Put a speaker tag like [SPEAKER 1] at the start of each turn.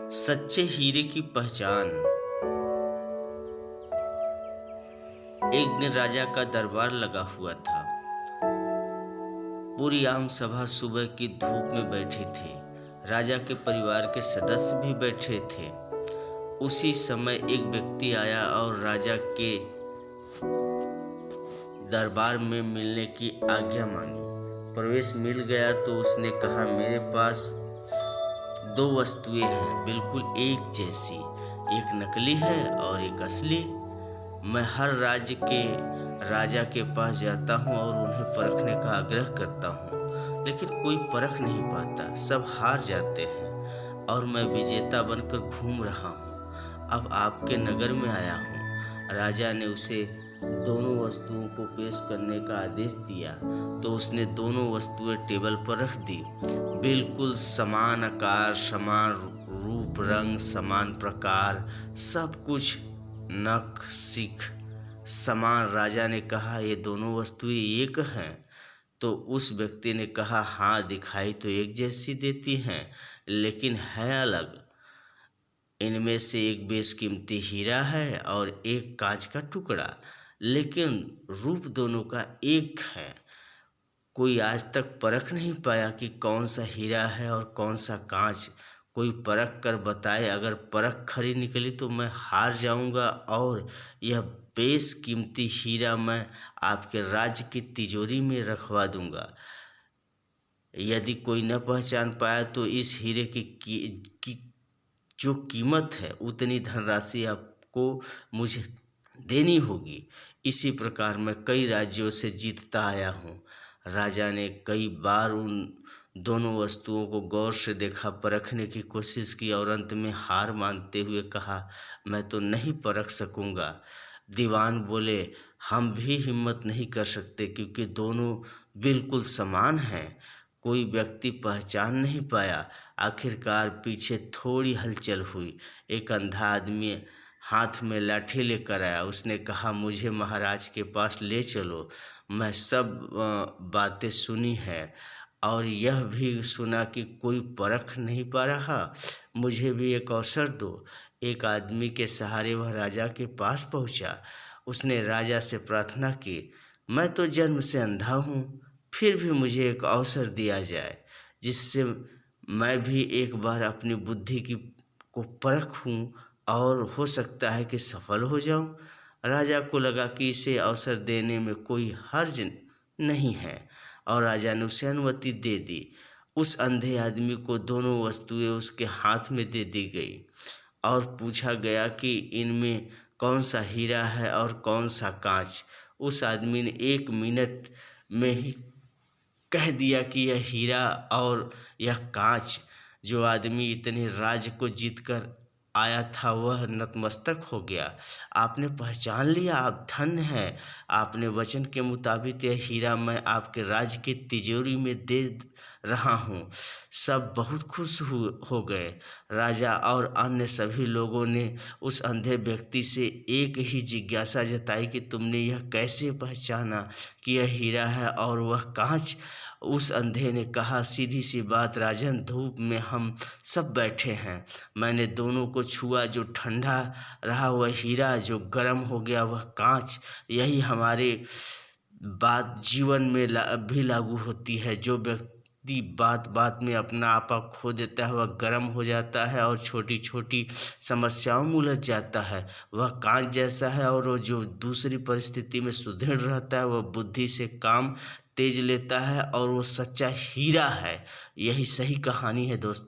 [SPEAKER 1] सच्चे हीरे की पहचान। एक दिन राजा का दरबार लगा हुआ था। पूरी आम सभा सुबह की धूप में बैठी थी। राजा के परिवार के सदस्य भी बैठे थे। उसी समय एक व्यक्ति आया और राजा के दरबार में मिलने की आज्ञा मांगी। प्रवेश मिल गया तो उसने कहा, मेरे पास दो वस्तुएं हैं, बिल्कुल एक जैसी। एक नकली है और एक असली। मैं हर राज्य के राजा के पास जाता हूँ और उन्हें परखने का आग्रह करता हूँ, लेकिन कोई परख नहीं पाता। सब हार जाते हैं और मैं विजेता बनकर घूम रहा हूँ। अब आपके नगर में आया हूँ। राजा ने उसे दोनों वस्तुओं को पेश करने का आदेश दिया तो उसने दोनों वस्तुएं टेबल पर रख दी। बिल्कुल समान आकार, समान रूप, रंग, समान प्रकार, सब कुछ नख सीख समान। राजा ने कहा, ये दोनों वस्तुएं एक हैं? तो उस व्यक्ति ने कहा, हाँ, दिखाई तो एक जैसी देती हैं, लेकिन है अलग। इनमें से एक बेशकीमती हीरा है और एक कांच का टुकड़ा, लेकिन रूप दोनों का एक है। कोई आज तक परख नहीं पाया कि कौन सा हीरा है और कौन सा कांच। कोई परख कर बताए। अगर परख खरी निकली तो मैं हार जाऊंगा और यह बेशकीमती हीरा मैं आपके राज्य की तिजोरी में रखवा दूंगा। यदि कोई न पहचान पाया तो इस हीरे की जो कीमत है उतनी धनराशि आपको मुझे देनी होगी। इसी प्रकार मैं कई राज्यों से जीतता आया हूँ। राजा ने कई बार उन दोनों वस्तुओं को गौर से देखा, परखने की कोशिश की और अंत में हार मानते हुए कहा, मैं तो नहीं परख सकूंगा। दीवान बोले, हम भी हिम्मत नहीं कर सकते क्योंकि दोनों बिल्कुल समान हैं। कोई व्यक्ति पहचान नहीं पाया। आखिरकार पीछे थोड़ी हलचल हुई। एक अंधा आदमी हाथ में लाठी लेकर आया। उसने कहा, मुझे महाराज के पास ले चलो। मैं सब बातें सुनी है और यह भी सुना कि कोई परख नहीं पा रहा। मुझे भी एक अवसर दो। एक आदमी के सहारे वह राजा के पास पहुंचा। उसने राजा से प्रार्थना की, मैं तो जन्म से अंधा हूँ, फिर भी मुझे एक अवसर दिया जाए जिससे मैं भी एक बार अपनी बुद्धि को परखूं और हो सकता है कि सफल हो जाऊं। राजा को लगा कि इसे अवसर देने में कोई हर्ज नहीं है और राजा ने उसे अनुमति दे दी। उस अंधे आदमी को दोनों वस्तुएं उसके हाथ में दे दी गई और पूछा गया कि इनमें कौन सा हीरा है और कौन सा कांच। उस आदमी ने 1 मिनट में ही कह दिया कि यह हीरा और यह कांच। जो आदमी इतने राज्य को जीतकर आया था वह नतमस्तक हो गया। आपने पहचान लिया, आप धन्य हैं। आपने वचन के मुताबिक यह हीरा मैं आपके राज्य की तिजोरी में दे रहा हूँ। सब बहुत खुश हो गए। राजा और अन्य सभी लोगों ने उस अंधे व्यक्ति से एक ही जिज्ञासा जताई कि तुमने यह कैसे पहचाना कि यह हीरा है और वह कांच? उस अंधे ने कहा, सीधी सी बात राजन, धूप में हम सब बैठे हैं। मैंने दोनों को छुआ, जो ठंडा रहा वह हीरा, जो गर्म हो गया वह कांच। यही हमारे बात जीवन में भी लागू होती है। जो व्यक्ति बात बात में अपना आपा खो देता है वह गर्म हो जाता है और छोटी छोटी समस्याओं में उलझ जाता है। वह कांच जैसा है और वो जो दूसरी परिस्थिति में सुदृढ़ रहता है वह बुद्धि से काम तेज लेता है और वो सच्चा हीरा है। यही सही कहानी है दोस्तों।